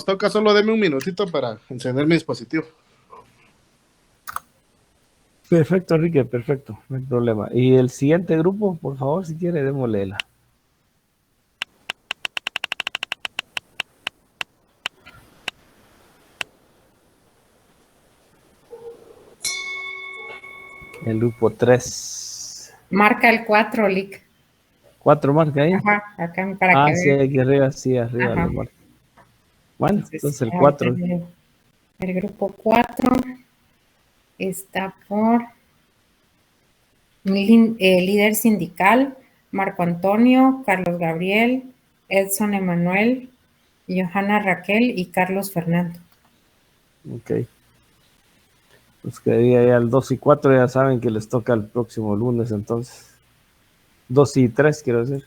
toca, solo deme un minutito para encender mi dispositivo. Perfecto, Enrique, perfecto, no hay problema. Y el siguiente grupo, por favor, si quiere, démosle. El grupo 3. Marca el 4, Lick. 4 marca ahí. Ajá, acá para que sí, vean. aquí arriba, sí, arriba lo marca. Bueno, entonces el 4. El grupo 4 está por líder sindical, Marco Antonio, Carlos Gabriel, Edson Emanuel, Johanna Raquel y Carlos Fernando. Ok. Pues que día ya el 2 y 4 ya saben que les toca el próximo lunes, entonces. 2 y 3, quiero decir.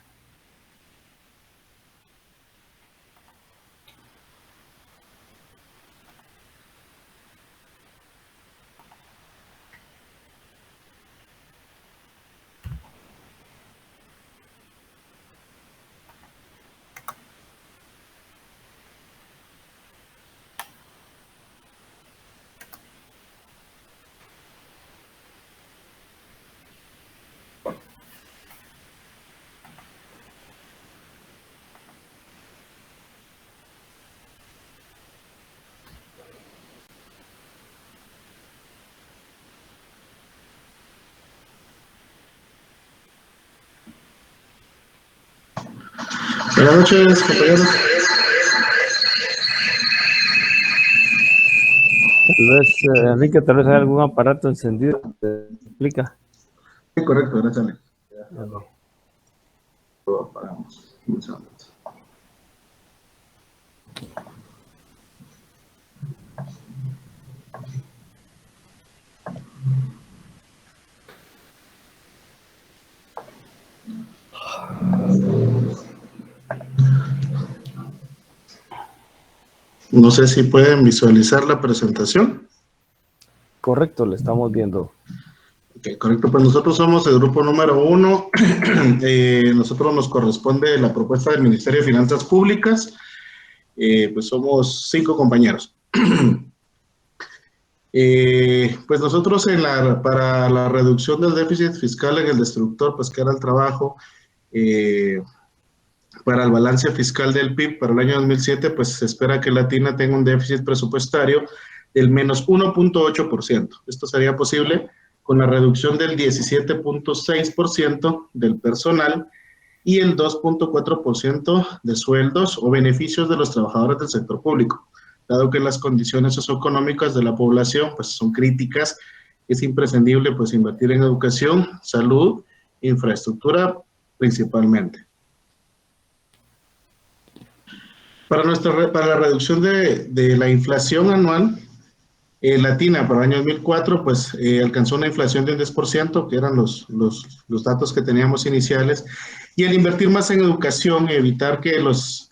Buenas noches, compañeros. Tal vez, Enrique, tal vez hay algún aparato encendido. ¿Te explica? Sí, correcto, gracias. Okay. Lo apagamos. Un segundo. No sé si pueden visualizar la presentación. Correcto, le estamos viendo. Okay, correcto, pues nosotros somos el grupo número 1. Nosotros nos corresponde la propuesta del Ministerio de Finanzas Públicas. Pues somos 5 compañeros. Pues nosotros para la reducción del déficit fiscal en el destructor, pues que era el trabajo, para el balance fiscal del PIB para el año 2007, pues se espera que Latina tenga un déficit presupuestario del menos 1.8%. Esto sería posible con la reducción del 17.6% del personal y el 2.4% de sueldos o beneficios de los trabajadores del sector público. Dado que las condiciones socioeconómicas de la población pues, son críticas, es imprescindible pues, invertir en educación, salud, infraestructura principalmente. Para la reducción de la inflación anual, Latina para el año 2004 pues alcanzó una inflación de un 10%, que eran los datos que teníamos iniciales, y al invertir más en educación y evitar que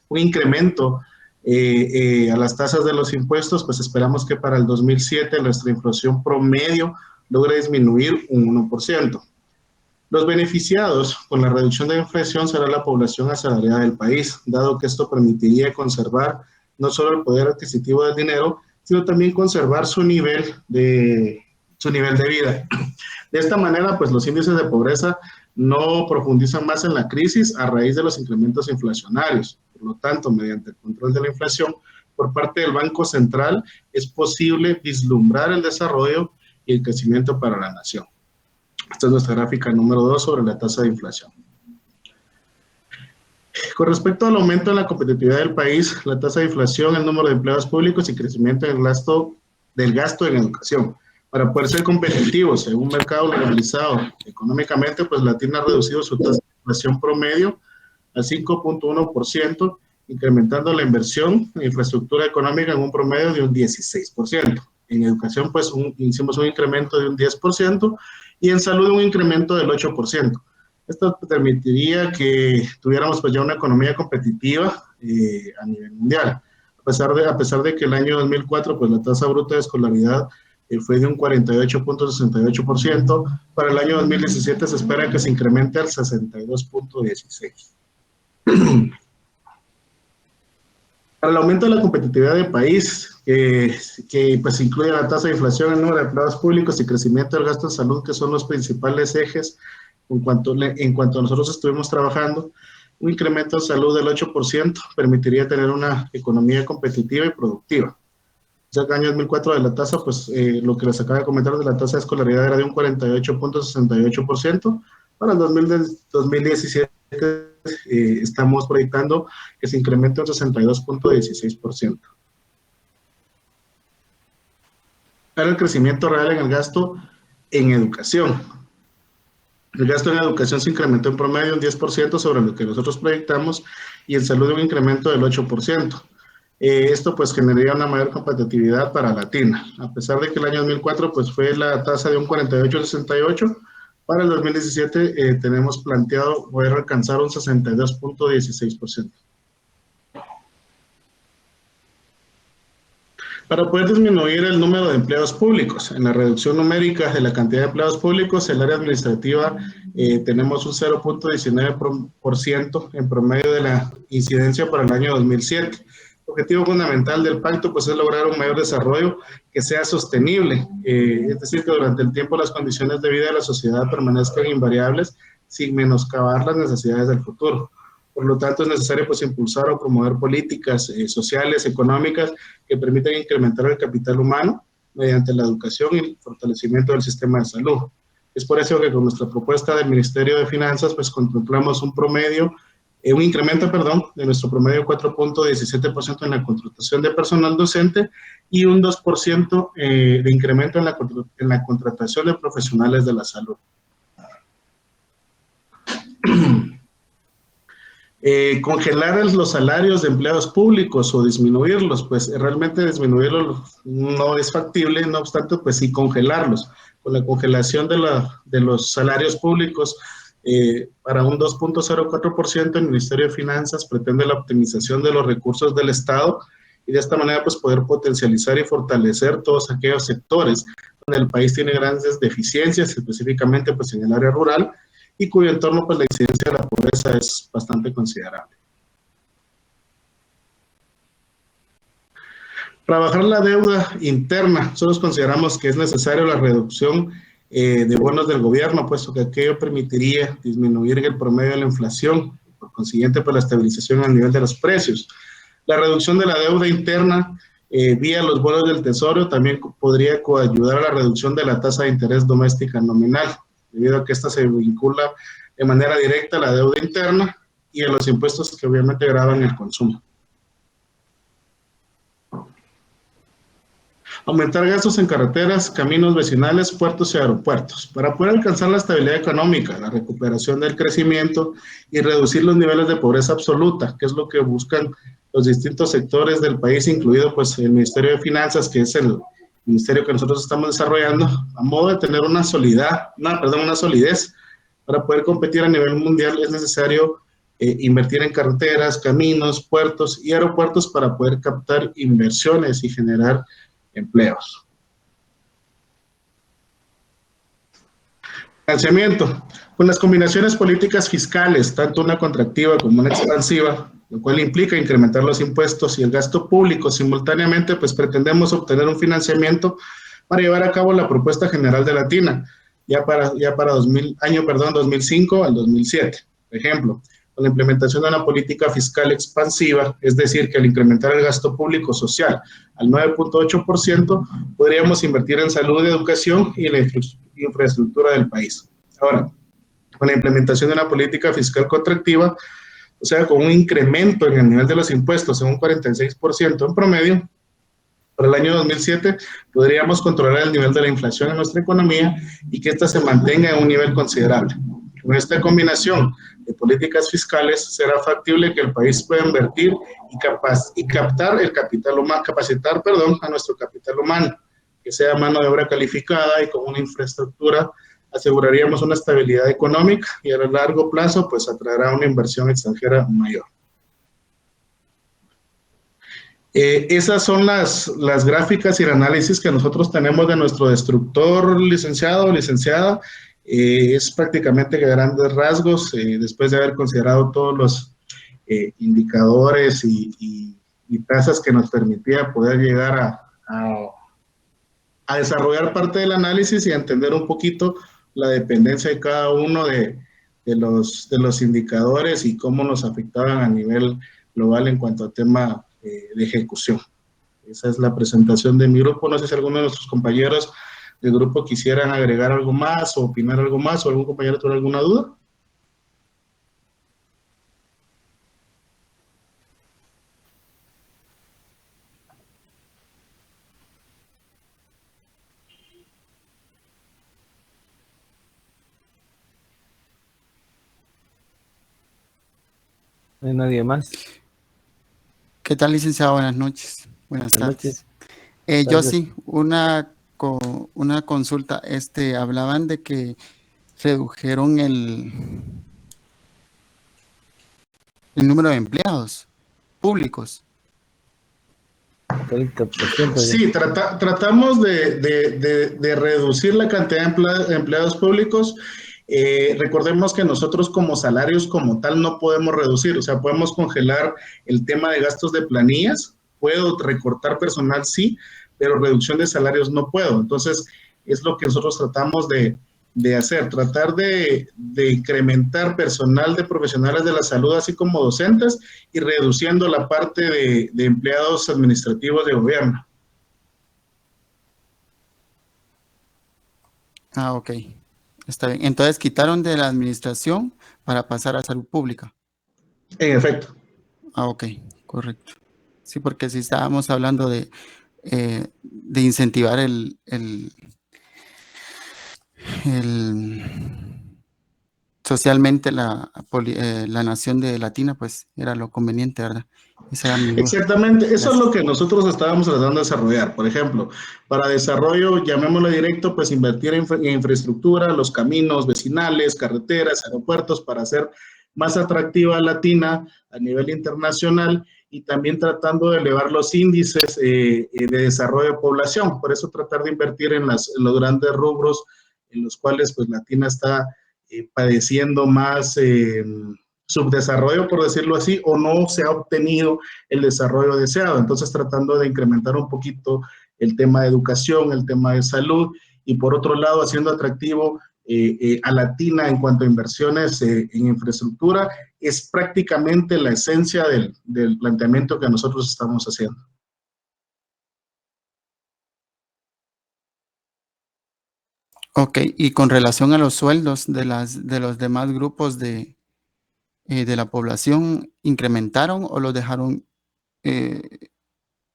un incremento a las tasas de los impuestos, pues esperamos que para el 2007 nuestra inflación promedio logre disminuir un 1%. Los beneficiados con la reducción de la inflación será la población asalariada del país, dado que esto permitiría conservar no solo el poder adquisitivo del dinero, sino también conservar su nivel de vida. De esta manera, pues los índices de pobreza no profundizan más en la crisis a raíz de los incrementos inflacionarios. Por lo tanto, mediante el control de la inflación por parte del Banco Central, es posible vislumbrar el desarrollo y el crecimiento para la nación. Esta es nuestra gráfica número 2 sobre la tasa de inflación. Con respecto al aumento en la competitividad del país, la tasa de inflación, el número de empleados públicos y crecimiento del gasto en educación. Para poder ser competitivos en un mercado globalizado económicamente, pues Latina ha reducido su tasa de inflación promedio al 5.1%, incrementando la inversión en infraestructura económica en un promedio de un 16%. En educación, pues hicimos un incremento de un 10% y en salud un incremento del 8%. Esto permitiría que tuviéramos pues ya una economía competitiva a nivel mundial. A pesar de que el año 2004 pues la tasa bruta de escolaridad fue de un 48.68%, para el año 2017 se espera que se incremente al 62.16%. Para el aumento de la competitividad del país, que pues incluye la tasa de inflación, el número de empleados públicos y crecimiento del gasto en salud, que son los principales ejes en cuanto nosotros estuvimos trabajando, un incremento en salud del 8% permitiría tener una economía competitiva y productiva. Ya que el año 2004 de la tasa, pues lo que les acaba de comentar de la tasa de escolaridad era de un 48.68%. Para el 2017 estamos proyectando que se incremente un 62.16%. Para el crecimiento real en el gasto en educación. El gasto en educación se incrementó en promedio un 10% sobre lo que nosotros proyectamos y en salud un incremento del 8%. Esto pues generaría una mayor competitividad para la TINA. A pesar de que el año 2004 pues fue la tasa de un 48.68%, para el 2017 tenemos planteado poder alcanzar un 62.16%. Para poder disminuir el número de empleados públicos, en la reducción numérica de la cantidad de empleados públicos, el área administrativa tenemos un 0.19% en promedio de la incidencia para el año 2007. El objetivo fundamental del pacto pues, es lograr un mayor desarrollo que sea sostenible, es decir, que durante el tiempo las condiciones de vida de la sociedad permanezcan invariables sin menoscabar las necesidades del futuro. Por lo tanto, es necesario pues, impulsar o promover políticas sociales, económicas, que permitan incrementar el capital humano mediante la educación y el fortalecimiento del sistema de salud. Es por eso que con nuestra propuesta del Ministerio de Finanzas, pues contemplamos un incremento de nuestro promedio 4.17% en la contratación de personal docente y un 2% de incremento en la contratación de profesionales de la salud. Congelar los salarios de empleados públicos o disminuirlos, pues realmente disminuirlos no es factible, no obstante, pues sí congelarlos. Con la congelación de los salarios públicos para un 2.04%, el Ministerio de Finanzas pretende la optimización de los recursos del Estado y de esta manera pues poder potencializar y fortalecer todos aquellos sectores donde el país tiene grandes deficiencias, específicamente pues en el área rural, y cuyo entorno, pues la incidencia de la pobreza es bastante considerable. Para bajar la deuda interna, nosotros consideramos que es necesaria la reducción de bonos del gobierno, puesto que aquello permitiría disminuir el promedio de la inflación, por consiguiente, pues la estabilización al nivel de los precios. La reducción de la deuda interna vía los bonos del Tesoro también podría coayudar a la reducción de la tasa de interés doméstica nominal, debido a que esta se vincula de manera directa a la deuda interna y a los impuestos que obviamente gravan el consumo. Aumentar gastos en carreteras, caminos vecinales, puertos y aeropuertos. Para poder alcanzar la estabilidad económica, la recuperación del crecimiento y reducir los niveles de pobreza absoluta, que es lo que buscan los distintos sectores del país, incluido pues el Ministerio de Finanzas, que es el ministerio que nosotros estamos desarrollando, a modo de tener una solidez para poder competir a nivel mundial. Es necesario invertir en carreteras, caminos, puertos y aeropuertos para poder captar inversiones y generar empleos. Financiamiento. Con las combinaciones políticas fiscales, tanto una contractiva como una expansiva, lo cual implica incrementar los impuestos y el gasto público simultáneamente, pues pretendemos obtener un financiamiento para llevar a cabo la propuesta general de la TINA, ya para 2005 al 2007. Por ejemplo, con la implementación de una política fiscal expansiva, es decir, que al incrementar el gasto público social al 9.8%, podríamos invertir en salud, educación y la infraestructura del país. Ahora, con la implementación de una política fiscal contractiva, o sea, con un incremento en el nivel de los impuestos en un 46% en promedio, para el año 2007 podríamos controlar el nivel de la inflación en nuestra economía y que ésta se mantenga en un nivel considerable. Con esta combinación de políticas fiscales será factible que el país pueda invertir y captar el capital humano, capacitar a nuestro capital humano, que sea mano de obra calificada y con una infraestructura. Aseguraríamos una estabilidad económica y a largo plazo pues atraerá una inversión extranjera mayor. Esas son las gráficas y el análisis que nosotros tenemos de nuestro destructor licenciado o licenciada. Es prácticamente a grandes rasgos, después de haber considerado todos los indicadores y y tasas que nos permitía poder llegar a desarrollar parte del análisis y a entender un poquito la dependencia de cada uno de los indicadores y cómo nos afectaban a nivel global en cuanto a tema de ejecución. Esa es la presentación de mi grupo. No sé si alguno de nuestros compañeros del grupo quisieran agregar algo más o opinar algo más, o algún compañero tuviera alguna duda. ¿No hay nadie más? ¿Qué tal, licenciado? Buenas noches. Buenas tardes. Yo sí, una consulta. Hablaban de que redujeron el número de empleados públicos. 30%. Sí, tratamos de reducir la cantidad de empleados públicos. Recordemos que nosotros como salarios como tal no podemos reducir, o sea, podemos congelar el tema de gastos de planillas, puedo recortar personal, sí, pero reducción de salarios no puedo. Entonces, es lo que nosotros tratamos de hacer, tratar de incrementar personal de profesionales de la salud, así como docentes, y reduciendo la parte de empleados administrativos de gobierno. Ah, ok. Está bien. Entonces, quitaron de la administración para pasar a salud pública. En efecto. Ah, ok. Correcto. Sí, porque si estábamos hablando de incentivar socialmente la nación de Latina, pues era lo conveniente, ¿verdad? Esa era mi duda. Exactamente, eso Gracias. es lo que nosotros estábamos tratando de desarrollar. Por ejemplo, para desarrollo, llamémoslo directo, pues invertir en infraestructura, los caminos vecinales, carreteras, aeropuertos, para hacer más atractiva Latina a nivel internacional, y también tratando de elevar los índices de desarrollo de población. Por eso tratar de invertir en los grandes rubros en los cuales pues Latina está padeciendo más subdesarrollo, por decirlo así, o no se ha obtenido el desarrollo deseado. Entonces, tratando de incrementar un poquito el tema de educación, el tema de salud, y por otro lado, haciendo atractivo a Latina en cuanto a inversiones en infraestructura, es prácticamente la esencia del planteamiento que nosotros estamos haciendo. Ok, y con relación a los sueldos de los demás grupos de la población, ¿incrementaron o los dejaron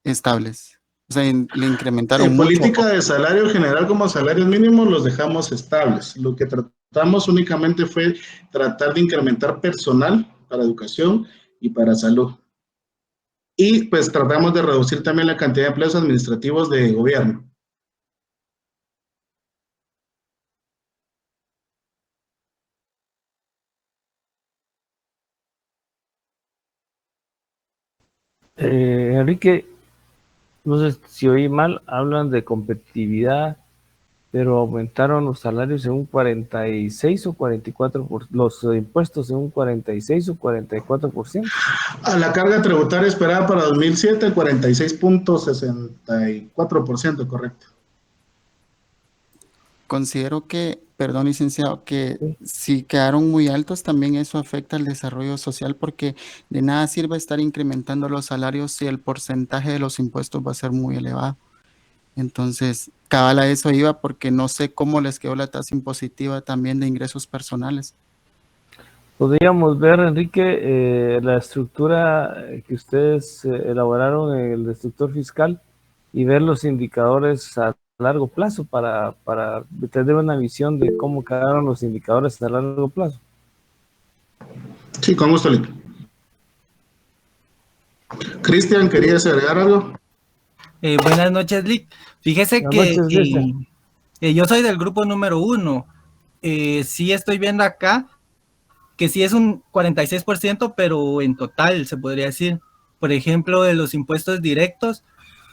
estables? O sea, le incrementaron En mucho. política de salario general como salarios mínimos los dejamos estables. Lo que tratamos únicamente fue tratar de incrementar personal para educación y para salud. Y pues tratamos de reducir también la cantidad de empleos administrativos de gobierno. Enrique, no sé si oí mal, hablan de competitividad, pero aumentaron los salarios en un 46 o 44%, los impuestos en un 46 o 44%. A la carga tributaria esperada para 2007, el 46.64%, correcto. Considero que, perdón, licenciado, que si quedaron muy altos, también eso afecta al desarrollo social, porque de nada sirve estar incrementando los salarios si el porcentaje de los impuestos va a ser muy elevado. Entonces, cabal a eso iba, porque no sé cómo les quedó la tasa impositiva también de ingresos personales. Podríamos ver, Enrique, la estructura que ustedes elaboraron en el destructor fiscal y ver los indicadores a largo plazo para tener una visión de cómo quedaron los indicadores a largo plazo. Sí, con gusto, Lick. Cristian, ¿querías agregar algo? Buenas noches, Lick. Fíjese Buenas noches, que yo soy del grupo número 1. Sí estoy viendo acá que sí es un 46%, pero en total se podría decir. Por ejemplo, de los impuestos directos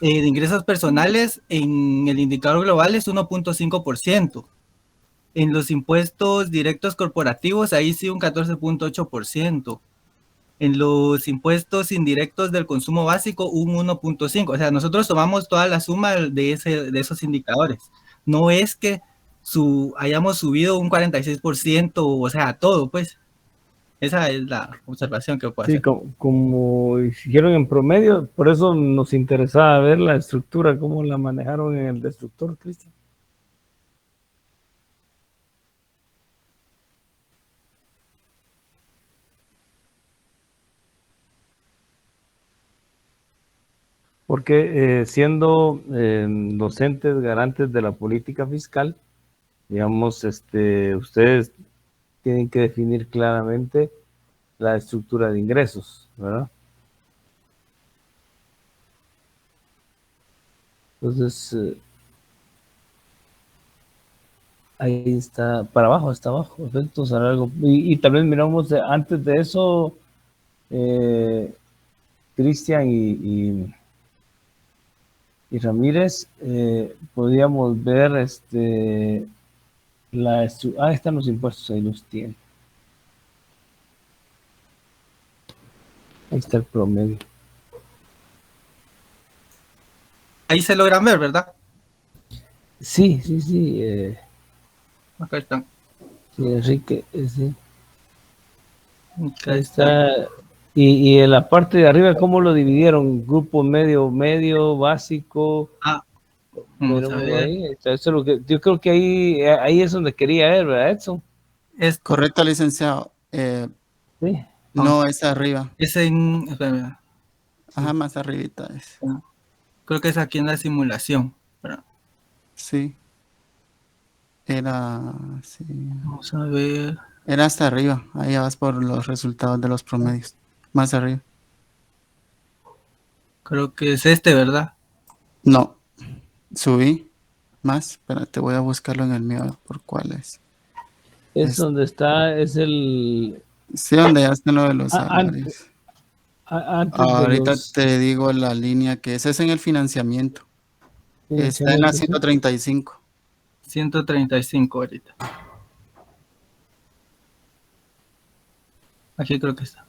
de ingresos personales, en el indicador global es 1.5%. En los impuestos directos corporativos, ahí sí un 14.8%. En los impuestos indirectos del consumo básico, un 1.5. O sea, nosotros tomamos toda la suma de esos indicadores. No es que hayamos subido un 46%, o sea, todo, pues. Esa es la observación que puedo Sí, hacer. como hicieron en promedio, por eso nos interesaba ver la estructura, cómo la manejaron en el destructor, Cristian. Porque siendo docentes garantes de la política fiscal, digamos, ustedes tienen que definir claramente la estructura de ingresos, ¿verdad? Entonces, ahí está, para abajo, está abajo, efectos a largo. Y también miramos antes de eso, Cristian y Ramírez, podríamos ver ahí están los impuestos, ahí los tienen. Ahí está el promedio. Ahí se logran ver, ¿verdad? Sí. Acá están. Sí, Enrique, sí. Acá Ahí está. está. Y en la parte de arriba, ¿cómo lo dividieron? Grupo medio, básico. Vamos a ver. Ahí, eso es lo que, yo creo que ahí es donde quería ver, ¿verdad, Edson? Correcto, licenciado. Sí. No, es arriba. Es en... espérame. Ajá, más arribita es. Creo que es aquí en la simulación. Sí. Era, sí. Vamos a ver. Era hasta arriba. Ahí vas por los resultados de los promedios. Más arriba. Creo que es este, ¿verdad? No. Subí. Más. Espérate, voy a buscarlo en el mío por cuál es. Es donde está, es el... Sí, donde ya está lo de los antes, salarios. antes de Ahorita los... te digo la línea que es en el financiamiento. Está en la 135. 135 ahorita. Aquí creo que está.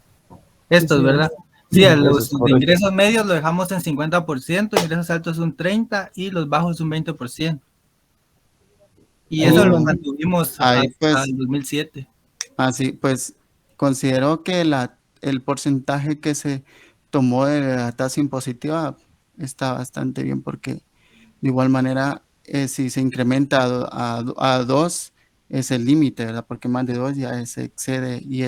Estos, Sí, ¿verdad? Sí, a los eso es correcto. ingresos medios lo dejamos en 50%, ingresos altos un 30% y los bajos un 20%. Y eso lo mantuvimos Ahí, hasta pues, el 2007. así, pues, considero que el porcentaje que se tomó de la tasa impositiva está bastante bien porque de igual manera, si se incrementa a 2, es el límite, ¿verdad? Porque más de 2 ya se excede y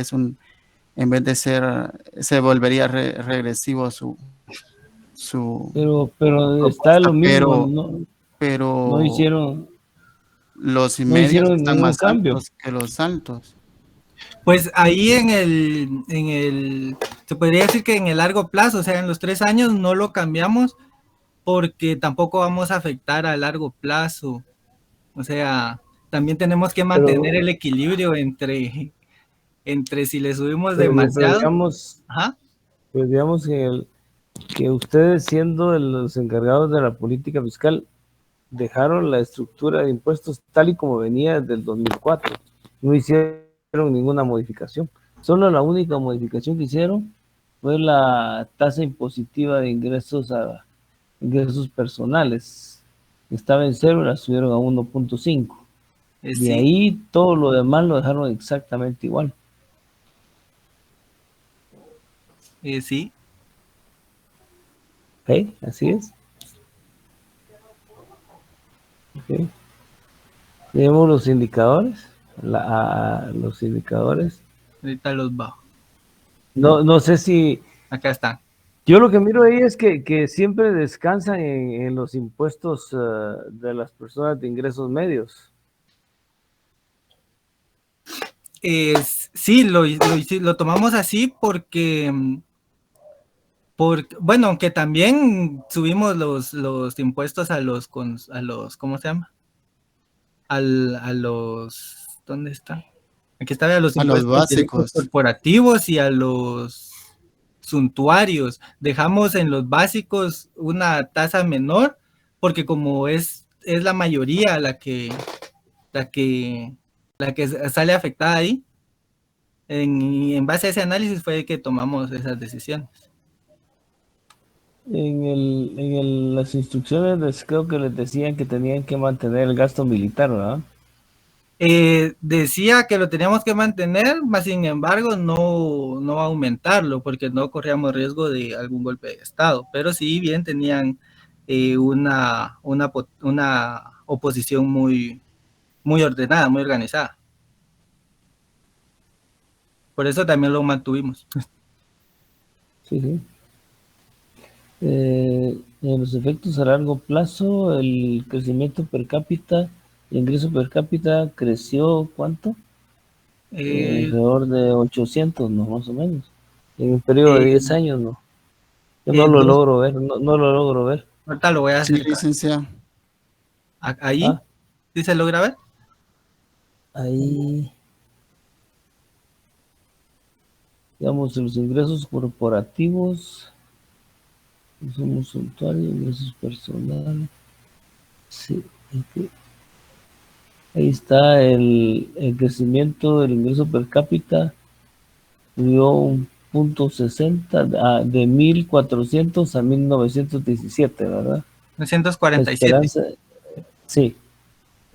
en vez de se volvería regresivo su pero está propuesta, lo mismo, pero no hicieron los medios están ningún más cambio. altos que los altos. Pues ahí se podría decir que en el largo plazo, o sea, en los 3 años no lo cambiamos porque tampoco vamos a afectar a largo plazo. O sea, también tenemos que mantener el equilibrio entre si le subimos Pero demasiado. digamos, Ajá. pues digamos que ustedes siendo los encargados de la política fiscal dejaron la estructura de impuestos tal y como venía desde el 2004. No hicieron ninguna modificación. Solo la única modificación que hicieron fue la tasa impositiva de ingresos personales. Estaba en 0 y la subieron a 1.5. De Sí. ahí todo lo demás lo dejaron exactamente igual. Sí. ¿Ok? Así es. Okay. Tenemos los indicadores. Los indicadores. Ahorita los bajo. No sé si... Acá están. Yo lo que miro ahí es que siempre descansan en los impuestos de las personas de ingresos medios. Sí, lo tomamos así porque, bueno, aunque también subimos los impuestos a los, ¿cómo se llama? A los, ¿dónde está? Aquí está, a los A los impuestos directos básicos. corporativos y a los suntuarios. Dejamos en los básicos una tasa menor porque como es la mayoría la que sale afectada ahí, En base a ese análisis fue que tomamos esas decisiones. Las instrucciones creo que les decían que tenían que mantener el gasto militar, ¿verdad? Decía que lo teníamos que mantener, mas sin embargo no aumentarlo, porque no corríamos riesgo de algún golpe de Estado, pero sí bien tenían una oposición muy ordenada, muy organizada. Por eso también lo mantuvimos. Sí, sí. En los efectos a largo plazo, el crecimiento per cápita, el ingreso per cápita creció, ¿cuánto? Alrededor de 800, ¿no? Más o menos. En un periodo de 10 años, ¿no? Yo no lo logro ver, no lo logro ver. Ahorita lo voy a Sí, acercar. licenciado. Ahí, Ah, ¿sí se logra ver? ahí, digamos, los ingresos corporativos, insumos suntuarios, ingresos personales. Sí, ahí está el crecimiento del ingreso per cápita, dio un punto 60 de 1400 a 1917, ¿verdad? 947. Sí,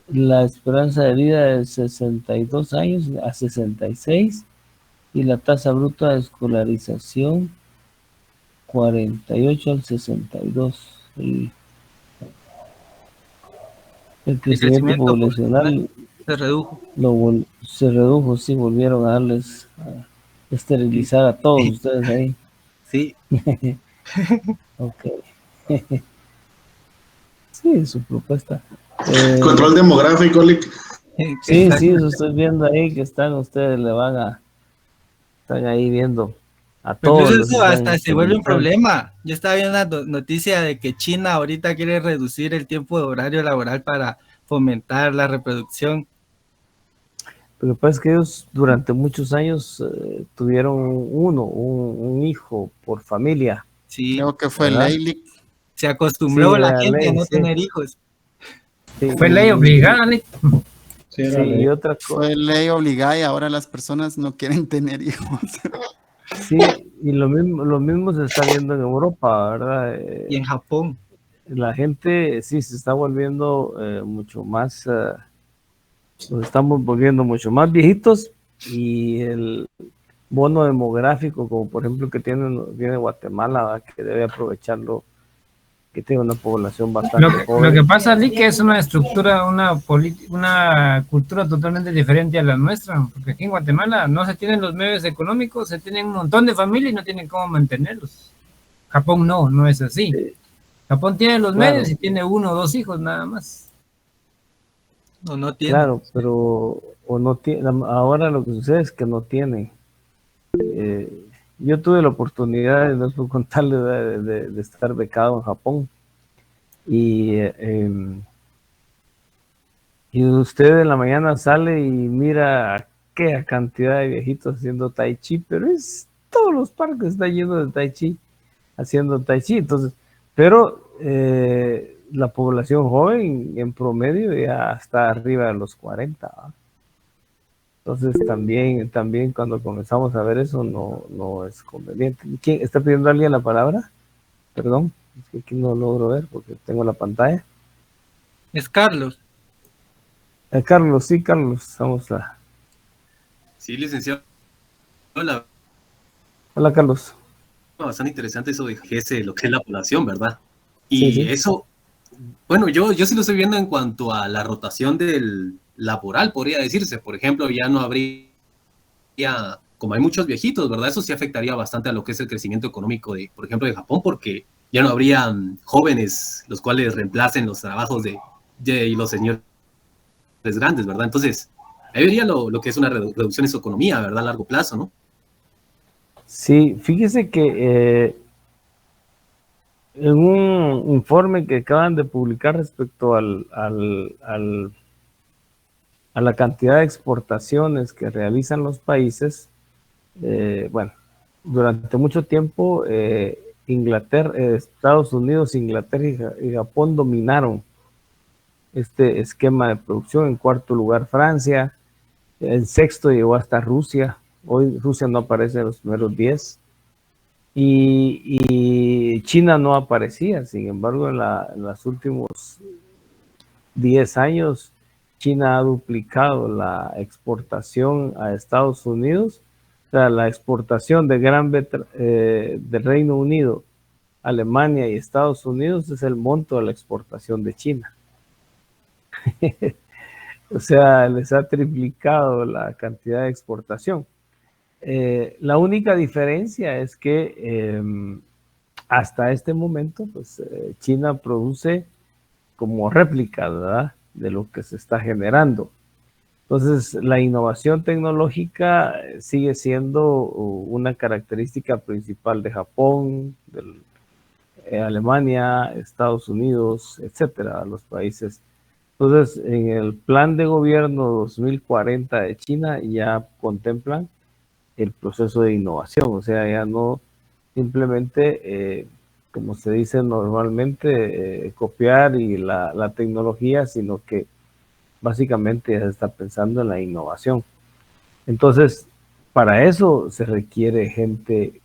la esperanza de vida de 62 años a 66 y la tasa bruta de escolarización 48 al 62. El crecimiento poblacional se redujo. Se redujo, sí, volvieron a darles a esterilizar a todos ustedes ahí. Sí. Ok. Sí, su propuesta. Control demográfico, Lick. Sí, eso estoy viendo ahí que están ustedes, están ahí viendo a todos. Incluso eso hasta se vuelve un problema. Yo estaba viendo una noticia de que China ahorita quiere reducir el tiempo de horario laboral para fomentar la reproducción. Pero pues que ellos durante muchos años tuvieron un hijo por familia. Sí. Creo que fue ley. Se acostumbró la gente a no tener hijos. Sí, fue ley obligada, Lick. Sí, y otra cosa. Fue ley obligada y ahora las personas no quieren tener hijos. Sí, y lo mismo se está viendo en Europa, ¿verdad? Y en Japón. La gente sí se está volviendo mucho más, nos estamos volviendo mucho más viejitos y el bono demográfico, como por ejemplo que tiene Guatemala, ¿verdad? Que debe aprovecharlo, que tiene una población bastante joven. Lo que pasa, Lick, que es una estructura, una cultura totalmente diferente a la nuestra, porque aquí en Guatemala no se tienen los medios económicos, se tienen un montón de familias y no tienen cómo mantenerlos. Japón no es así. Sí. Japón tiene los medios y tiene 1 o 2 hijos nada más. No tiene. Claro, pero no tiene, ahora lo que sucede es que no tiene. Yo tuve la oportunidad, no puedo contarle, de estar becado en Japón y usted en la mañana sale y mira qué cantidad de viejitos haciendo tai chi, pero todos los parques están llenos de tai chi, haciendo tai chi. Entonces, pero la población joven en promedio ya está arriba de los 40, ¿verdad? Entonces también cuando comenzamos a ver eso no es conveniente. ¿Quién está pidiendo alguien la palabra? Perdón, es que aquí no logro ver porque tengo la pantalla. Es Carlos. Carlos, sí, Carlos, vamos a... Sí, licenciado. Hola. Hola, Carlos. Bastante interesante eso de lo que es la población, ¿verdad? Y sí. Eso, bueno, yo sí lo estoy viendo en cuanto a la rotación del laboral, podría decirse. Por ejemplo, ya no habría, como hay muchos viejitos, ¿verdad? Eso sí afectaría bastante a lo que es el crecimiento económico por ejemplo, de Japón, porque ya no habría jóvenes los cuales reemplacen los trabajos de los señores grandes, ¿verdad? Entonces, ahí vería lo que es una reducción en su economía, ¿verdad? A largo plazo, ¿no? Sí, fíjese que en un informe que acaban de publicar respecto a la cantidad de exportaciones que realizan los países, bueno, durante mucho tiempo Estados Unidos, Inglaterra y Japón dominaron esquema de producción. En cuarto lugar Francia, en sexto llegó hasta Rusia, Hoy Rusia no aparece en los primeros 10 y China no aparecía. Sin embargo, en los últimos 10 años, China ha duplicado la exportación a Estados Unidos. O sea, la exportación de del Reino Unido, Alemania y Estados Unidos es el monto de la exportación de China. O sea, les ha triplicado la cantidad de exportación. La única diferencia es que hasta este momento, pues China produce como réplica, ¿verdad?, de lo que se está generando. Entonces, la innovación tecnológica sigue siendo una característica principal de Japón, de Alemania, Estados Unidos, etcétera, los países. Entonces, en el plan de gobierno 2040 de China ya contemplan el proceso de innovación, o sea, ya no simplemente, como se dice normalmente, copiar y la tecnología, sino que básicamente ya se está pensando en la innovación. Entonces, para eso se requiere gente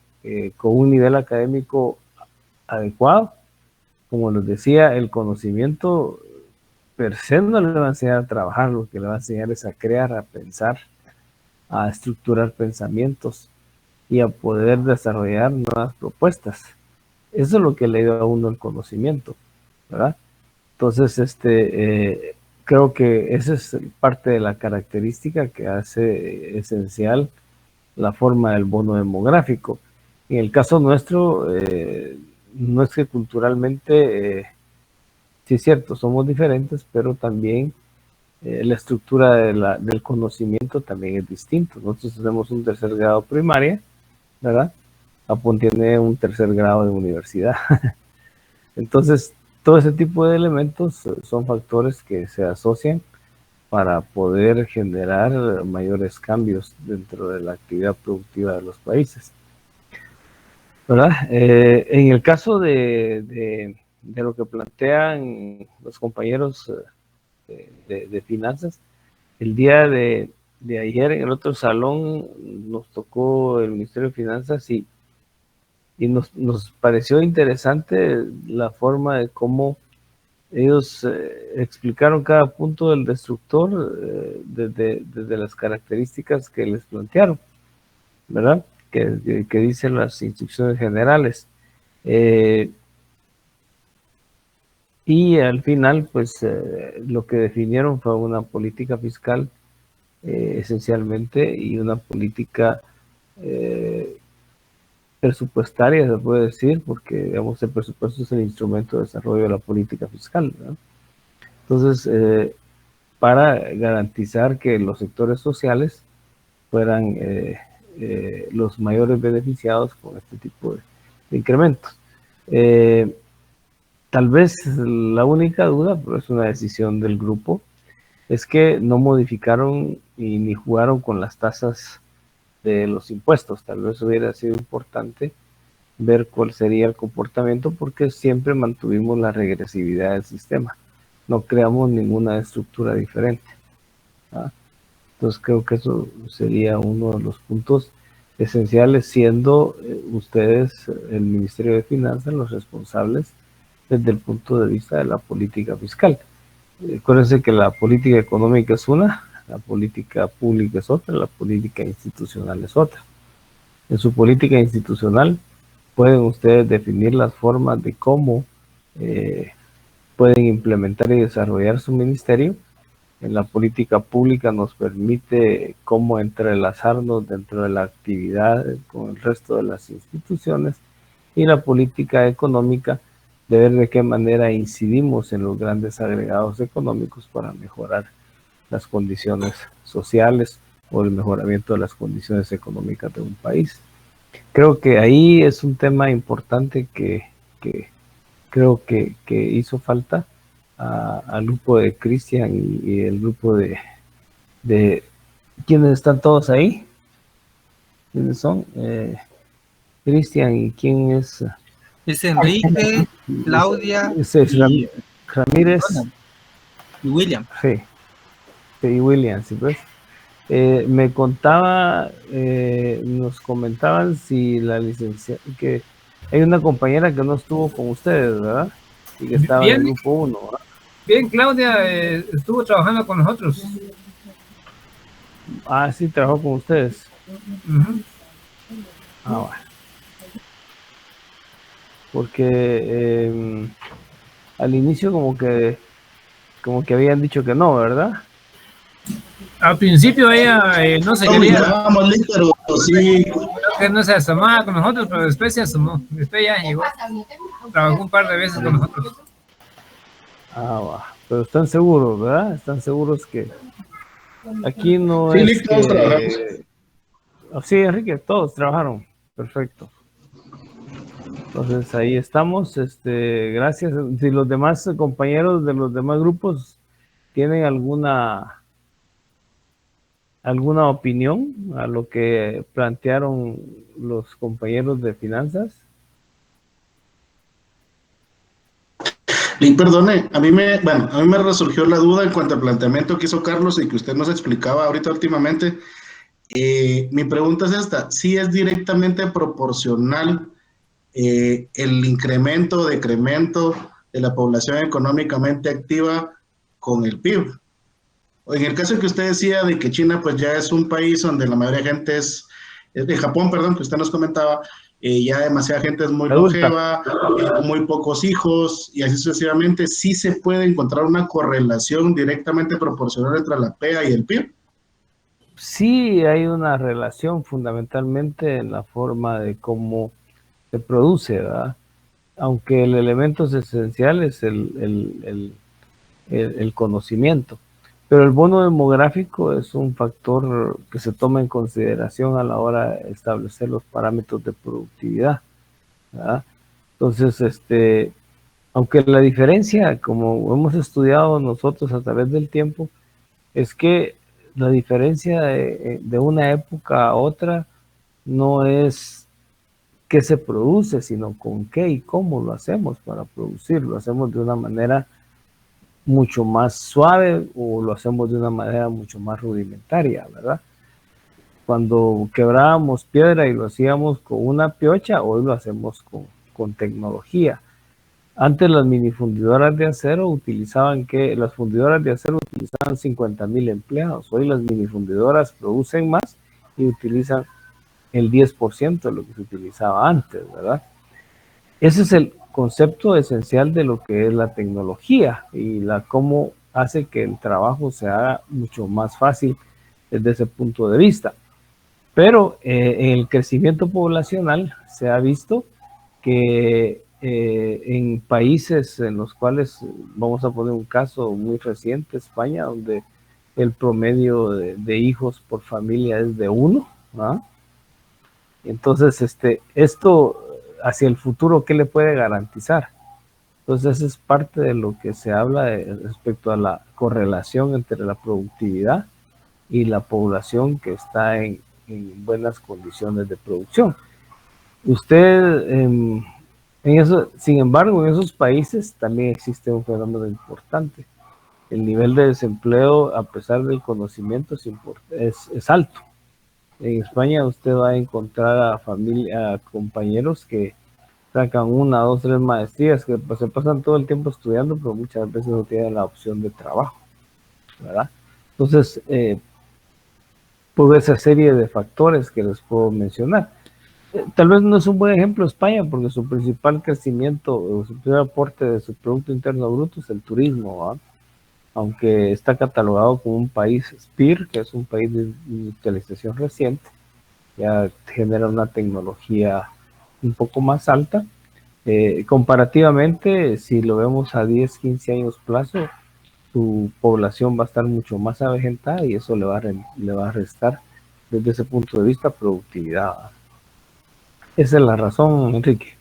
con un nivel académico adecuado. Como les decía, el conocimiento per se no le va a enseñar a trabajar, lo que le va a enseñar es a crear, a pensar, a estructurar pensamientos y a poder desarrollar nuevas propuestas. Eso es lo que le da a uno el conocimiento, ¿verdad? Entonces, creo que esa es parte de la característica que hace esencial la forma del bono demográfico. En el caso nuestro, no es que culturalmente, sí es cierto, somos diferentes, pero también la estructura del conocimiento también es distinto. Nosotros tenemos un tercer grado primaria, ¿verdad? Japón tiene un tercer grado de universidad. Entonces, todo ese tipo de elementos son factores que se asocian para poder generar mayores cambios dentro de la actividad productiva de los países, ¿verdad? En el caso de lo que plantean los compañeros de finanzas, el día de ayer en el otro salón nos tocó el Ministerio de Finanzas y nos pareció interesante la forma de cómo ellos explicaron cada punto del destructor desde las características que les plantearon, ¿verdad? Que dicen las instrucciones generales. Y al final, pues, lo que definieron fue una política fiscal esencialmente y una política presupuestaria, se puede decir, porque, digamos, el presupuesto es el instrumento de desarrollo de la política fiscal, ¿no? Entonces, para garantizar que los sectores sociales fueran los mayores beneficiados con este tipo de incrementos. Tal vez la única duda, pero es una decisión del grupo, es que no modificaron ni jugaron con las tasas de los impuestos. Tal vez hubiera sido importante ver cuál sería el comportamiento, porque siempre mantuvimos la regresividad del sistema. No creamos ninguna estructura diferente, ¿ah? Entonces creo que eso sería uno de los puntos esenciales, siendo ustedes, el Ministerio de Finanzas, los responsables desde el punto de vista de la política fiscal. Acuérdense que la política económica es una, la política pública es otra, la política institucional es otra. En su política institucional pueden ustedes definir las formas de cómo pueden implementar y desarrollar su ministerio. En la política pública nos permite cómo entrelazarnos dentro de la actividad con el resto de las instituciones, y la política económica de ver de qué manera incidimos en los grandes agregados económicos para mejorar las condiciones sociales o el mejoramiento de las condiciones económicas de un país. Creo que ahí es un tema importante que creo que hizo falta al grupo de Cristian y el grupo de ¿quiénes están todos ahí? ¿Quiénes son? Cristian, ¿y quién es? Es Enrique, Claudia Es Ramírez y William. y William, ¿sí ves? Nos comentaban si la licencia, que hay una compañera que no estuvo con ustedes, ¿verdad? Y que estaba en el Bien, grupo 1, ¿verdad? bien, Claudia estuvo trabajando con nosotros. Ah, sí, trabajó con ustedes. Ujú. Ah, bueno. Porque al inicio como que habían dicho que no, ¿verdad? Al principio ella no se No quería, ubicábamos, Lick, pero sí, que no se asomaba con nosotros, pero después se asomó. Después ya llegó, trabajó un par de veces con nosotros. Ah, va. Pero están seguros, ¿verdad? Están seguros que aquí no sí, es Lick, todos trabajamos. que... Oh, sí, Enrique, todos trabajaron. Perfecto. Entonces ahí estamos. Gracias. Si los demás compañeros de los demás grupos tienen alguna opinión a lo que plantearon los compañeros de finanzas. Lick, perdone, a mí me resurgió la duda en cuanto al planteamiento que hizo Carlos y que usted nos explicaba ahorita últimamente. Mi pregunta es esta, ¿si es directamente proporcional el incremento o decremento de la población económicamente activa con el PIB? En el caso que usted decía de que China pues ya es un país donde la mayoría de gente es de Japón, perdón, que usted nos comentaba, ya demasiada gente es muy Adulta. longeva, muy pocos hijos y así sucesivamente, sí se puede encontrar una correlación directamente proporcional entre la PEA y el PIB. Sí hay una relación fundamentalmente en la forma de cómo se produce, ¿verdad? Aunque el elemento esencial es el conocimiento. Pero el bono demográfico es un factor que se toma en consideración a la hora de establecer los parámetros de productividad, ¿verdad? Entonces, aunque la diferencia, como hemos estudiado nosotros a través del tiempo, es que la diferencia de una época a otra no es qué se produce, sino con qué y cómo lo hacemos para producirlo. Lo hacemos de una manera mucho más suave o lo hacemos de una manera mucho más rudimentaria, ¿verdad? Cuando quebrábamos piedra y lo hacíamos con una piocha, hoy lo hacemos con tecnología. Antes las minifundidoras de acero las fundidoras de acero utilizaban 50,000 empleados. Hoy las minifundidoras producen más y utilizan el 10% de lo que se utilizaba antes, ¿verdad? Ese es el concepto esencial de lo que es la tecnología y cómo hace que el trabajo se haga mucho más fácil desde ese punto de vista. Pero en el crecimiento poblacional se ha visto que en países en los cuales, vamos a poner un caso muy reciente, España, donde el promedio de hijos por familia es de 1, ¿ah? Entonces, esto hacia el futuro, ¿qué le puede garantizar? Entonces, es parte de lo que se habla respecto a la correlación entre la productividad y la población que está en buenas condiciones de producción. Usted, sin embargo, en esos países también existe un fenómeno importante. El nivel de desempleo, a pesar del conocimiento, es alto. En España usted va a encontrar a compañeros que sacan 1, 2, 3 maestrías, que pues, se pasan todo el tiempo estudiando, pero muchas veces no tienen la opción de trabajo, ¿verdad? Entonces, por esa serie de factores que les puedo mencionar. Tal vez no es un buen ejemplo España, porque su principal crecimiento, o su primer aporte de su Producto Interno Bruto es el turismo, ¿verdad? Aunque está catalogado como un país SPIR, que es un país de industrialización reciente, ya genera una tecnología un poco más alta. Comparativamente, si lo vemos a 10, 15 años plazo, su población va a estar mucho más avejentada y eso le va a restar desde ese punto de vista productividad. Esa es la razón, Enrique.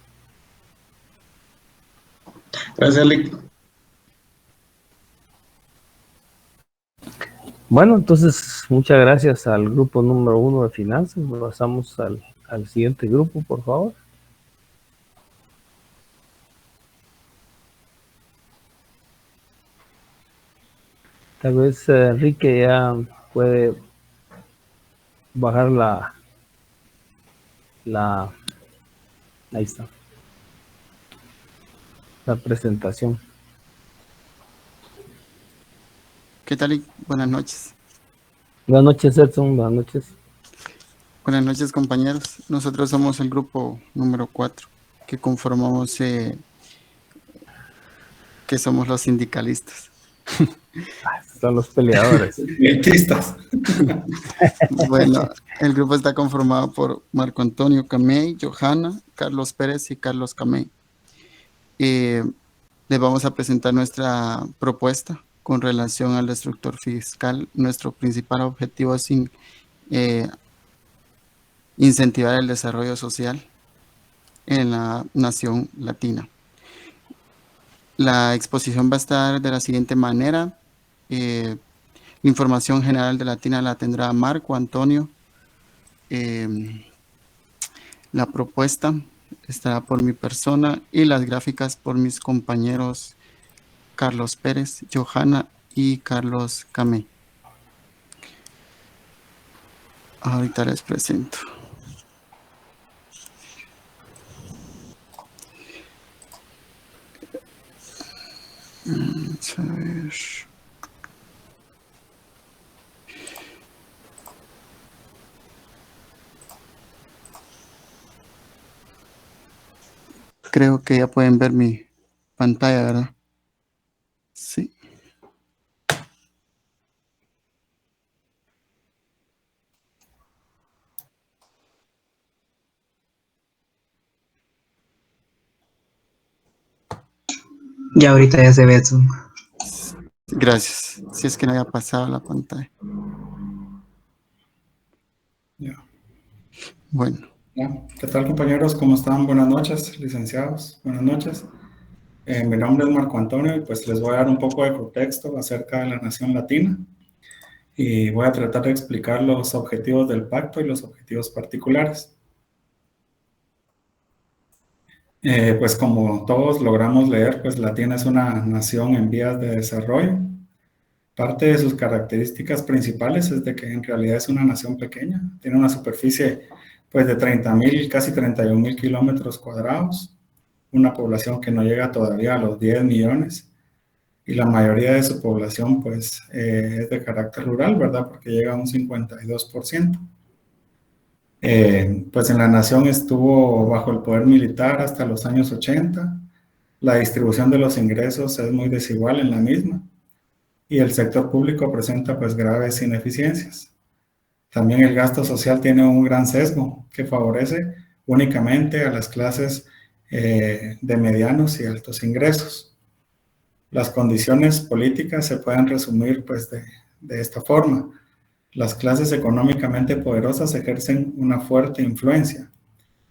Gracias, Lick. Bueno, entonces muchas gracias al grupo número 1 de finanzas. Pasamos al siguiente grupo, por favor. Tal vez Enrique ya puede bajar ahí está, la presentación. ¿Qué tal? Buenas noches. Buenas noches, Edson. Buenas noches. Buenas noches, compañeros. Nosotros somos el grupo número 4, que conformamos, que somos los sindicalistas. Son los peleadores. Elitistas. Bueno, el grupo está conformado por Marco Antonio Camey, Johanna, Carlos Pérez y Carlos Camey. Les vamos a presentar nuestra propuesta con relación al destructor fiscal. Nuestro principal objetivo es incentivar el desarrollo social en la nación latina. La exposición va a estar de la siguiente manera. La información general de Latina la tendrá Marco Antonio. La propuesta estará por mi persona y las gráficas por mis compañeros Carlos Pérez, Johanna y Carlos Camey. Ahorita les presento. Vamos a ver. Creo que ya pueden ver mi pantalla, ¿verdad? Sí. Ya ahorita ya se ve eso. Gracias. Si es que no haya pasado la pantalla. Ya. Bueno. Ya. ¿Qué tal, compañeros? ¿Cómo están? Buenas noches, licenciados. Buenas noches. Mi nombre es Marco Antonio y pues les voy a dar un poco de contexto acerca de la nación latina y voy a tratar de explicar los objetivos del pacto y los objetivos particulares. Pues como todos logramos leer, pues Latina es una nación en vías de desarrollo. Parte de sus características principales es de que en realidad es una nación pequeña. Tiene una superficie pues de 30.000, casi 31.000 kilómetros cuadrados. Una población que no llega todavía a los 10 millones. Y la mayoría de su población pues es de carácter rural, ¿verdad? Porque llega a un 52%. Pues en la nación estuvo bajo el poder militar hasta los años 80. La distribución de los ingresos es muy desigual en la misma y el sector público presenta pues graves ineficiencias. También el gasto social tiene un gran sesgo que favorece únicamente a las clases de medianos y altos ingresos. Las condiciones políticas se pueden resumir pues de esta forma. Las clases económicamente poderosas ejercen una fuerte influencia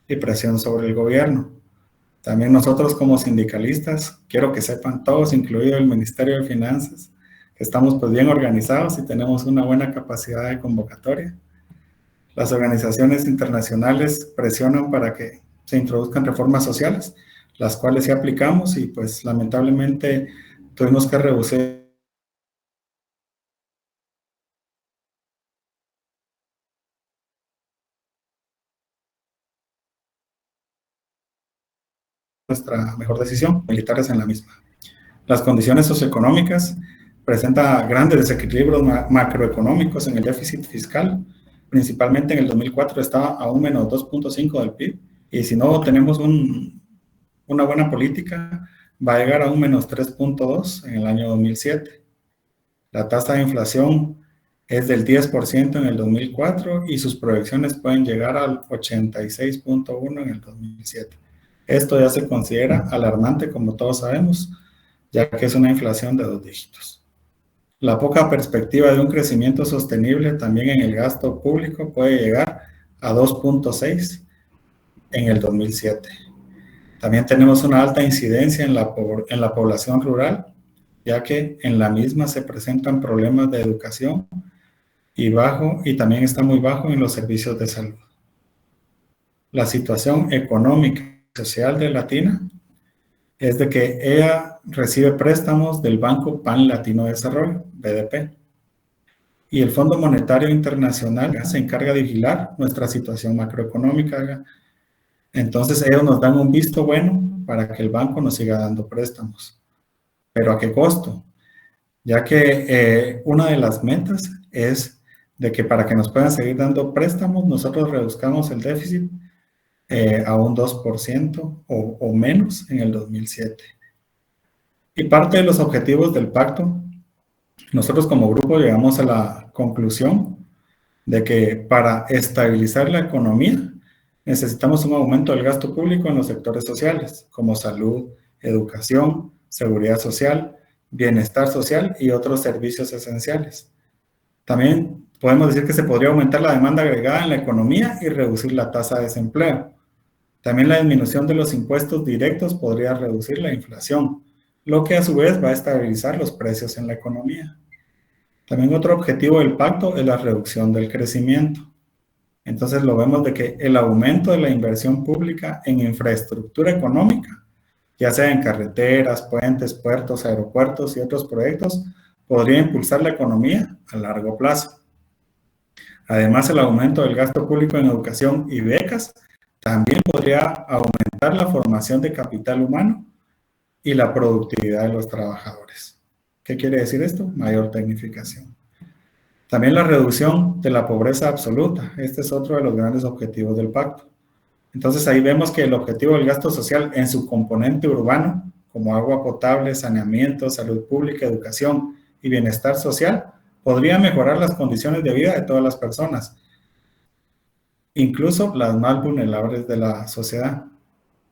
y presión sobre el gobierno. También nosotros como sindicalistas, quiero que sepan todos, incluido el Ministerio de Finanzas, que estamos pues bien organizados y tenemos una buena capacidad de convocatoria. Las organizaciones internacionales presionan para que se introduzcan reformas sociales, las cuales sí aplicamos y pues lamentablemente tuvimos que reducir nuestra mejor decisión, militares en la misma. Las condiciones socioeconómicas presentan grandes desequilibrios macroeconómicos en el déficit fiscal, principalmente en el 2004 estaba a un menos 2.5 del PIB, y si no tenemos una buena política, va a llegar a un menos 3.2 en el año 2007. La tasa de inflación es del 10% en el 2004 y sus proyecciones pueden llegar al 86.1 en el 2007. Esto ya se considera alarmante, como todos sabemos, ya que es una inflación de 2 dígitos. La poca perspectiva de un crecimiento sostenible también en el gasto público puede llegar a 2.6 en el 2007. También tenemos una alta incidencia en la población rural, ya que en la misma se presentan problemas de educación y también está muy bajo en los servicios de salud. La situación económica y social de Latina es de que ella recibe préstamos del Banco Pan Latino de Desarrollo, BDP, y el Fondo Monetario Internacional se encarga de vigilar nuestra situación macroeconómica. Entonces ellos nos dan un visto bueno para que el banco nos siga dando préstamos. ¿Pero a qué costo? Ya que una de las metas es de que para que nos puedan seguir dando préstamos, nosotros reduzcamos el déficit a un 2% o menos en el 2007. Y parte de los objetivos del pacto, nosotros como grupo llegamos a la conclusión de que para estabilizar la economía necesitamos un aumento del gasto público en los sectores sociales, como salud, educación, seguridad social, bienestar social y otros servicios esenciales. También podemos decir que se podría aumentar la demanda agregada en la economía y reducir la tasa de desempleo. También la disminución de los impuestos directos podría reducir la inflación, lo que a su vez va a estabilizar los precios en la economía. También otro objetivo del pacto es la reducción del crecimiento. Entonces lo vemos de que el aumento de la inversión pública en infraestructura económica, ya sea en carreteras, puentes, puertos, aeropuertos y otros proyectos, podría impulsar la economía a largo plazo. Además, el aumento del gasto público en educación y becas también podría aumentar la formación de capital humano y la productividad de los trabajadores. ¿Qué quiere decir esto? Mayor tecnificación. También la reducción de la pobreza absoluta. Este es otro de los grandes objetivos del pacto. Entonces ahí vemos que el objetivo del gasto social en su componente urbano, como agua potable, saneamiento, salud pública, educación y bienestar social, podría mejorar las condiciones de vida de todas las personas, incluso las más vulnerables de la sociedad.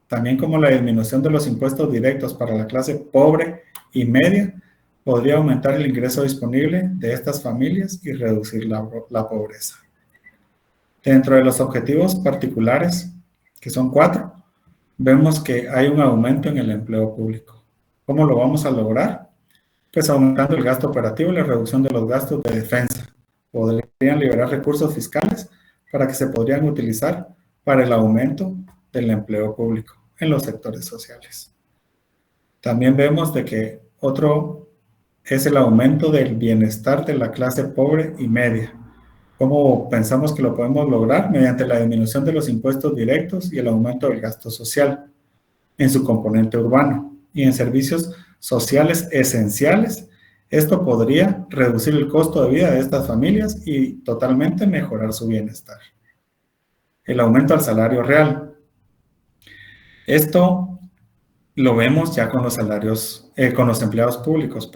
También como la disminución de los impuestos directos para la clase pobre y media, podría aumentar el ingreso disponible de estas familias y reducir la pobreza. Dentro de los objetivos particulares, que son 4, vemos que hay un aumento en el empleo público. ¿Cómo lo vamos a lograr? Pues aumentando el gasto operativo y la reducción de los gastos de defensa. Podrían liberar recursos fiscales para que se podrían utilizar para el aumento del empleo público en los sectores sociales. También vemos de que otro es el aumento del bienestar de la clase pobre y media. ¿Cómo pensamos que lo podemos lograr? Mediante la disminución de los impuestos directos y el aumento del gasto social en su componente urbano y en servicios sociales esenciales. Esto podría reducir el costo de vida de estas familias y totalmente mejorar su bienestar. El aumento al salario real. Esto lo vemos ya con los salarios, con los empleados públicos,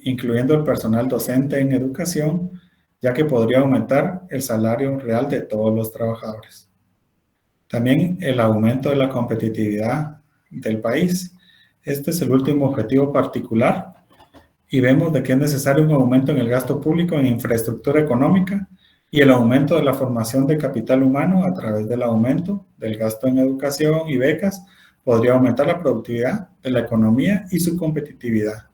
incluyendo el personal docente en educación, ya que podría aumentar el salario real de todos los trabajadores. También el aumento de la competitividad del país. Este es el último objetivo particular y vemos de que es necesario un aumento en el gasto público en infraestructura económica y el aumento de la formación de capital humano a través del aumento del gasto en educación y becas podría aumentar la productividad de la economía y su competitividad.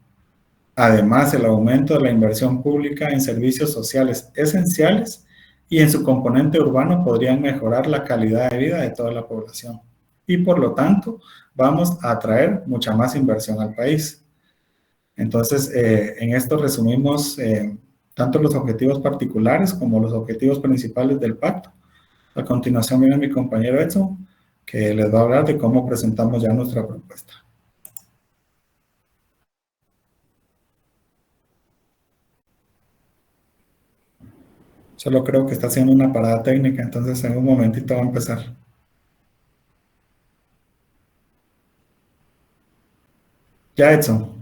Además, el aumento de la inversión pública en servicios sociales esenciales y en su componente urbano podrían mejorar la calidad de vida de toda la población. Y por lo tanto, vamos a atraer mucha más inversión al país. Entonces, en esto resumimos tanto los objetivos particulares como los objetivos principales del pacto. A continuación viene mi compañero Edson, que les va a hablar de cómo presentamos ya nuestra propuesta. Solo creo que está haciendo una parada técnica, entonces en un momentito va a empezar. Ya, Edson.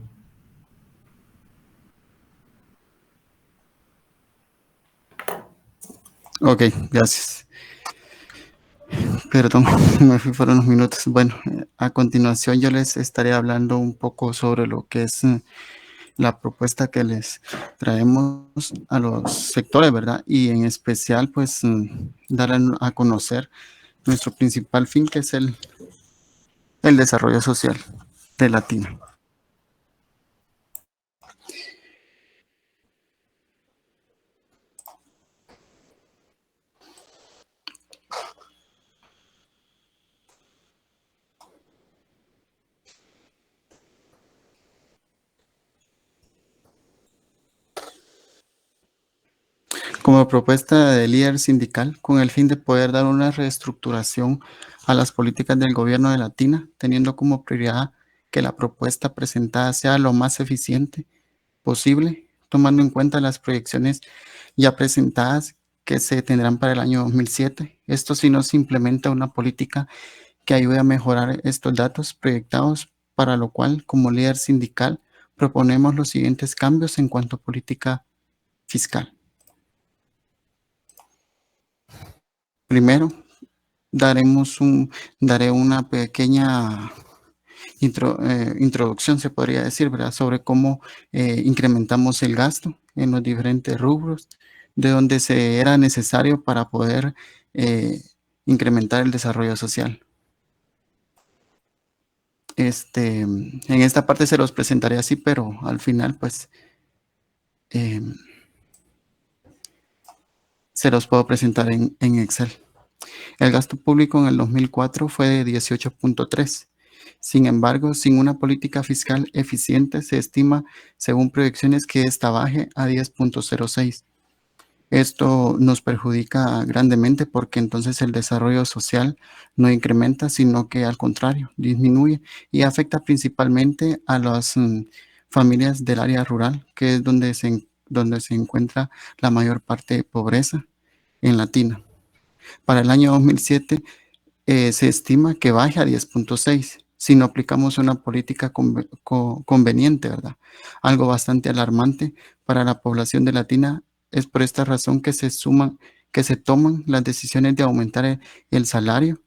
Ok, gracias. Perdón, me fui por unos minutos. Bueno, a continuación yo les estaré hablando un poco sobre lo que es la propuesta que les traemos a los sectores, ¿verdad? Y en especial, pues, dar a conocer nuestro principal fin, que es el desarrollo social de Latina. Como propuesta del líder sindical, con el fin de poder dar una reestructuración a las políticas del gobierno de Latina, teniendo como prioridad que la propuesta presentada sea lo más eficiente posible, tomando en cuenta las proyecciones ya presentadas que se tendrán para el año 2007. Esto si no se implementa una política que ayude a mejorar estos datos proyectados, para lo cual, como líder sindical, proponemos los siguientes cambios en cuanto a política fiscal. Primero, daré una pequeña introducción, se podría decir, ¿verdad?, sobre cómo incrementamos el gasto en los diferentes rubros, de donde se era necesario para poder incrementar el desarrollo social. En esta parte se los presentaré así, pero al final, pues, se los puedo presentar en Excel. El gasto público en el 2004 fue de 18.3. Sin embargo, sin una política fiscal eficiente, se estima, según proyecciones, que esta baje a 10.06. Esto nos perjudica grandemente porque entonces el desarrollo social no incrementa, sino que al contrario, disminuye y afecta principalmente a las familias del área rural, que es donde se encuentra la mayor parte de pobreza en Latina. Para el año 2007 se estima que baje a 10.6 si no aplicamos una política conveniente, ¿verdad? Algo bastante alarmante para la población de Latina. Es por esta razón que se toman las decisiones de aumentar el salario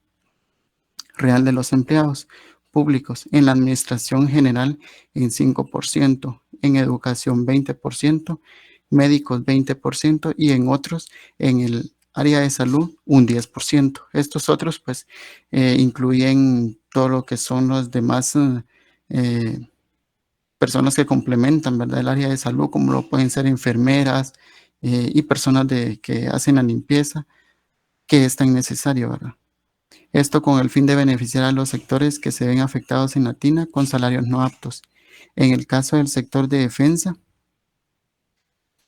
real de los empleados públicos en la administración general en 5%, en educación 20%, médicos 20% y en otros, en el área de salud, un 10%. Estos otros, pues, incluyen todo lo que son los demás personas que complementan, ¿verdad?, el área de salud, como lo pueden ser enfermeras y personas que hacen la limpieza, que es tan necesario, ¿verdad? Esto con el fin de beneficiar a los sectores que se ven afectados en Latina con salarios no aptos. En el caso del sector de defensa,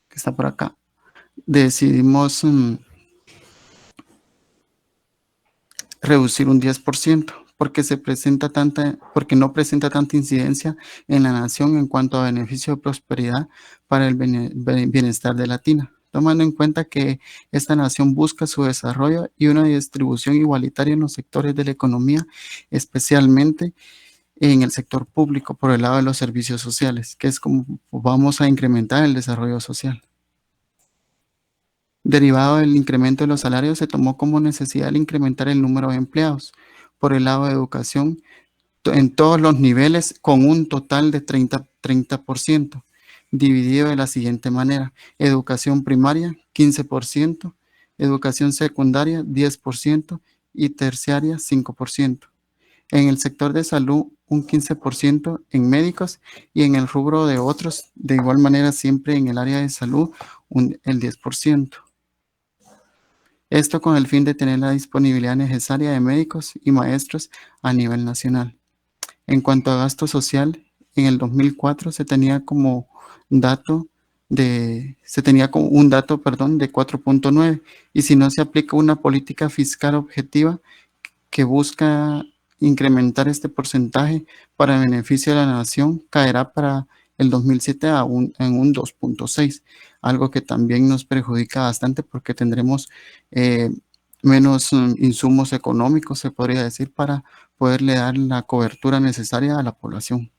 que está por acá, decidimos reducir un 10% porque no presenta tanta incidencia en la nación en cuanto a beneficio de prosperidad para el bienestar de Latina, tomando en cuenta que esta nación busca su desarrollo y una distribución igualitaria en los sectores de la economía, especialmente en el sector público por el lado de los servicios sociales, que es como vamos a incrementar el desarrollo social. Derivado del incremento de los salarios, se tomó como necesidad el incrementar el número de empleados. Por el lado de educación, en todos los niveles, con un total de 30%, dividido de la siguiente manera: educación primaria, 15%, educación secundaria, 10% y terciaria, 5%. En el sector de salud, un 15% en médicos y en el rubro de otros, de igual manera, siempre en el área de salud, el 10%. Esto con el fin de tener la disponibilidad necesaria de médicos y maestros a nivel nacional. En cuanto a gasto social, en el 2004 se tenía como un dato de 4.9, y si no se aplica una política fiscal objetiva que busca incrementar este porcentaje para el beneficio de la nación, caerá para el 2007 en un 2.6, algo que también nos perjudica bastante porque tendremos menos insumos económicos, se podría decir, para poderle dar la cobertura necesaria a la población.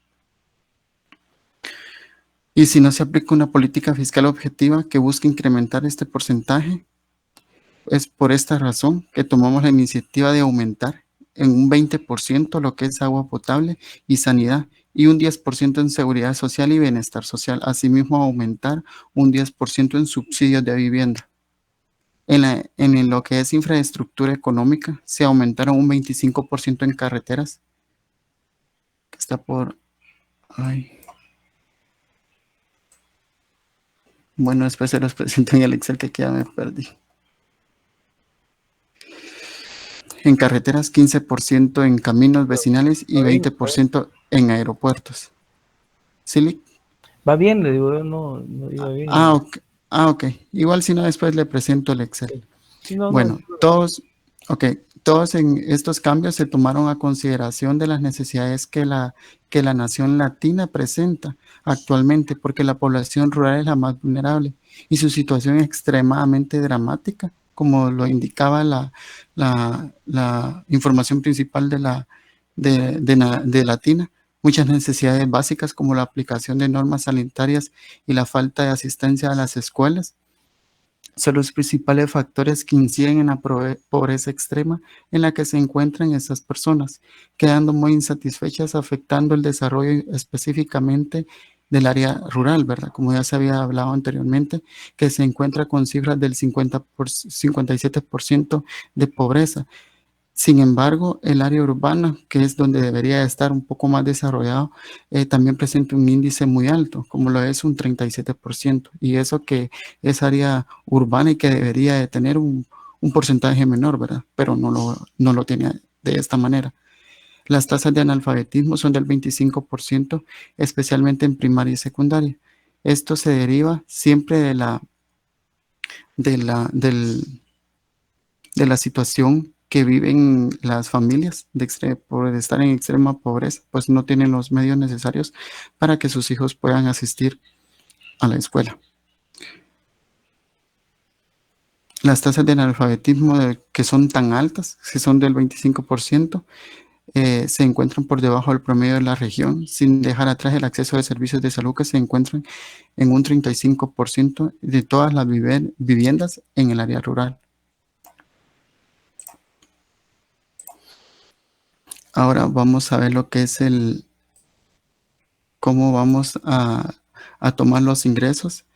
Y si no se aplica una política fiscal objetiva que busque incrementar este porcentaje, es por esta razón que tomamos la iniciativa de aumentar en un 20% lo que es agua potable y sanidad, y un 10% en seguridad social y bienestar social. Asimismo, aumentar un 10% en subsidios de vivienda. En lo que es infraestructura económica, se aumentaron un 25% en carreteras, que está por... Bueno, después se los presento en el Excel, que ya me perdí. En carreteras, 15% en caminos vecinales y 20% en aeropuertos. ¿Sí? Va bien, le digo, no iba bien. Ok. Igual si no, después le presento el Excel. Sí, no, Bueno, todos en estos cambios se tomaron a consideración de las necesidades que la nación latina presenta actualmente, porque la población rural es la más vulnerable y su situación es extremadamente dramática, como lo indicaba la información principal de Latina. Muchas necesidades básicas como la aplicación de normas sanitarias y la falta de asistencia a las escuelas son los principales factores que inciden en la pobreza extrema en la que se encuentran estas personas, quedando muy insatisfechas, afectando el desarrollo específicamente del área rural, ¿verdad? Como ya se había hablado anteriormente, que se encuentra con cifras del 57% de pobreza. Sin embargo, el área urbana, que es donde debería estar un poco más desarrollado, también presenta un índice muy alto, como lo es un 37%. Y eso que es área urbana y que debería de tener un porcentaje menor, ¿verdad? Pero no lo tiene de esta manera. Las tasas de analfabetismo son del 25%, especialmente en primaria y secundaria. Esto se deriva siempre de la situación que viven las familias por estar en extrema pobreza, pues no tienen los medios necesarios para que sus hijos puedan asistir a la escuela. Las tasas de analfabetismo que son tan altas, que son del 25%, se encuentran por debajo del promedio de la región, sin dejar atrás el acceso a servicios de salud que se encuentran en un 35% de todas las viviendas en el área rural. Ahora vamos a ver lo que es cómo vamos a tomar los ingresos.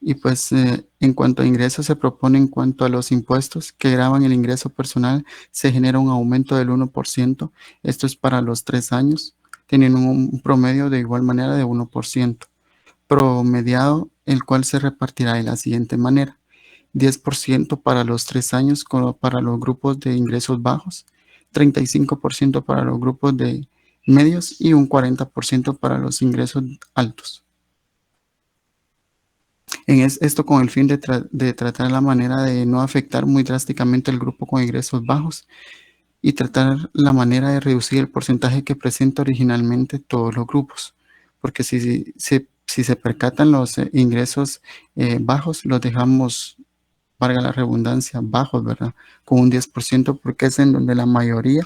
Y pues en cuanto a ingresos se propone en cuanto a los impuestos que gravan el ingreso personal, se genera un aumento del 1%. Esto es para los 3 años, teniendo un promedio de igual manera de 1%, promediado, el cual se repartirá de la siguiente manera: 10% para los 3 años para los grupos de ingresos bajos, 35% para los grupos de medios y un 40% para los ingresos altos. Esto con el fin de tratar la manera de no afectar muy drásticamente el grupo con ingresos bajos y tratar la manera de reducir el porcentaje que presenta originalmente todos los grupos. Porque si se percatan los ingresos bajos, los dejamos, valga la redundancia, bajos, ¿verdad? Con un 10%, porque es en donde la mayoría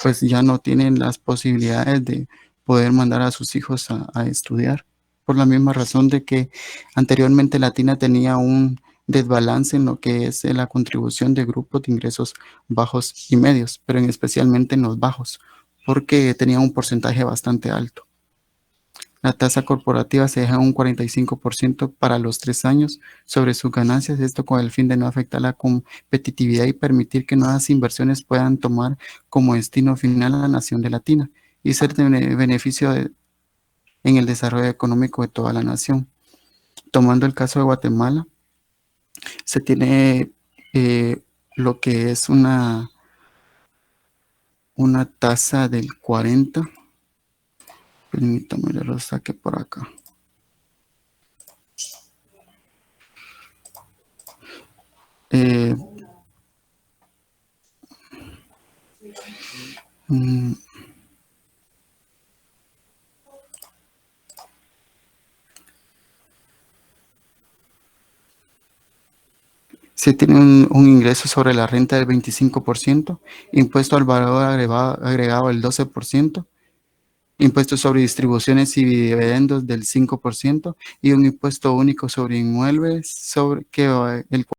pues ya no tienen las posibilidades de poder mandar a sus hijos a estudiar. Por la misma razón de que anteriormente Latina tenía un desbalance en lo que es la contribución de grupos de ingresos bajos y medios, pero especialmente en los bajos, porque tenía un porcentaje bastante alto. La tasa corporativa se deja en un 45% para los 3 años sobre sus ganancias, esto con el fin de no afectar la competitividad y permitir que nuevas inversiones puedan tomar como destino final a la nación de Latina y ser de beneficio en el desarrollo económico de toda la nación. Tomando el caso de Guatemala, se tiene lo que es una tasa del 40%. Permítame, lo saque por acá. Se tiene un ingreso sobre la renta del 25%, impuesto al valor agregado del 12%, impuestos sobre distribuciones y dividendos del 5% y un impuesto único sobre inmuebles el